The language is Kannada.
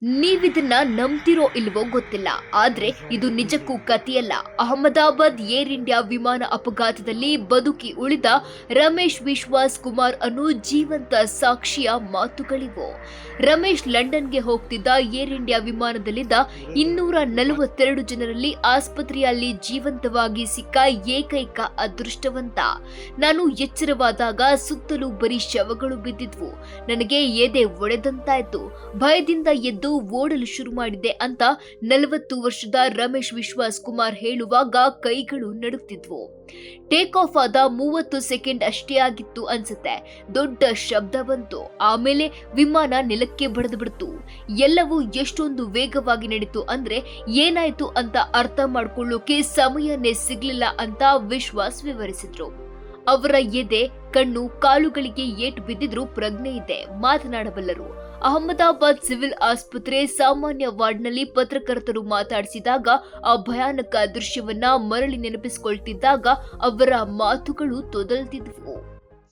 ನೀವಿದನ್ನ ನಂಬ್ತಿರೋ ಇಲ್ವೋ ಗೊತ್ತಿಲ್ಲ, ಆದ್ರೆ ಇದು ನಿಜಕ್ಕೂ ಕಥೆಯಲ್ಲ. ಅಹಮದಾಬಾದ್ ಏರ್ ಇಂಡಿಯಾ ವಿಮಾನ ಅಪಘಾತದಲ್ಲಿ ಬದುಕಿ ಉಳಿದ ರಮೇಶ್ ವಿಶ್ವಾಸ್ ಕುಮಾರ್ ಅನ್ನೋ ಜೀವಂತ ಸಾಕ್ಷಿಯ ಮಾತುಗಳಿವು. ರಮೇಶ್ ಲಂಡನ್ಗೆ ಹೋಗ್ತಿದ್ದ ಏರ್ ಇಂಡಿಯಾ ವಿಮಾನದಲ್ಲಿದ್ದ 242 ಜನರಲ್ಲಿ ಆಸ್ಪತ್ರೆಯಲ್ಲಿ ಜೀವಂತವಾಗಿ ಸಿಕ್ಕ ಏಕೈಕ ಅದೃಷ್ಟವಂತ. ನಾನು ಎಚ್ಚರವಾದಾಗ ಸುತ್ತಲೂ ಬರೀ ಶವಗಳು ಬಿದ್ದಿದ್ವು. ನನಗೆ ಎದೆ ಒಡೆದಂತಾಯ್ತು. ಭಯದಿಂದ ಎದ್ದು ಓಡಲು ಶುರು ಮಾಡಿದೆ ಅಂತ 40 ವರ್ಷದ ರಮೇಶ್ ವಿಶ್ವಾಸ್ ಕುಮಾರ್ ಹೇಳುವಾಗ ಕೈಗಳು ನಡುಗ್ತಿದ್ವು. ಟೇಕ್ ಆಫ್ ಆದ 30 ಸೆಕೆಂಡ್ ಅಷ್ಟೇ ಆಗಿತ್ತು ಅನ್ಸುತ್ತೆ. ದೊಡ್ಡ ಶಬ್ದ ಬಂತು. ಆಮೇಲೆ ವಿಮಾನ ನೆಲಕ್ಕೆ ಬಡಿದು ಬಿಡ್ತು. ಎಲ್ಲವೂ ಎಷ್ಟೊಂದು ವೇಗವಾಗಿ ನಡೀತು ಅಂದ್ರೆ ಏನಾಯ್ತು ಅಂತ ಅರ್ಥ ಮಾಡ್ಕೊಳ್ಳೋಕೆ ಸಮಯನೇ ಸಿಗ್ಲಿಲ್ಲ ಅಂತ ವಿಶ್ವಾಸ್ ವಿವರಿಸಿದ್ರು. ಅವರ ಎದೆ, ಕಣ್ಣು, ಕಾಲುಗಳಿಗೆ ಏಟು ಬಿದ್ದಿದ್ರು ಪ್ರಜ್ಞೆ ಇದೆ, ಮಾತನಾಡಬಲ್ಲರು. ಅಹಮದಾಬಾದ್ ಸಿವಿಲ್ ಆಸ್ಪತ್ರೆ ಸಾಮಾನ್ಯ ವಾರ್ಡ್ನಲ್ಲಿ ಪತ್ರಕರ್ತರು ಮಾತಾಡಿಸಿದಾಗ ಆ ಭಯಾನಕ ದೃಶ್ಯವನ್ನ ಮರಳಿ ನೆನಪಿಸಿಕೊಳ್ತಿದ್ದಾಗ ಅವರ ಮಾತುಗಳು ತೊದಲ್ತಿದ್ವು.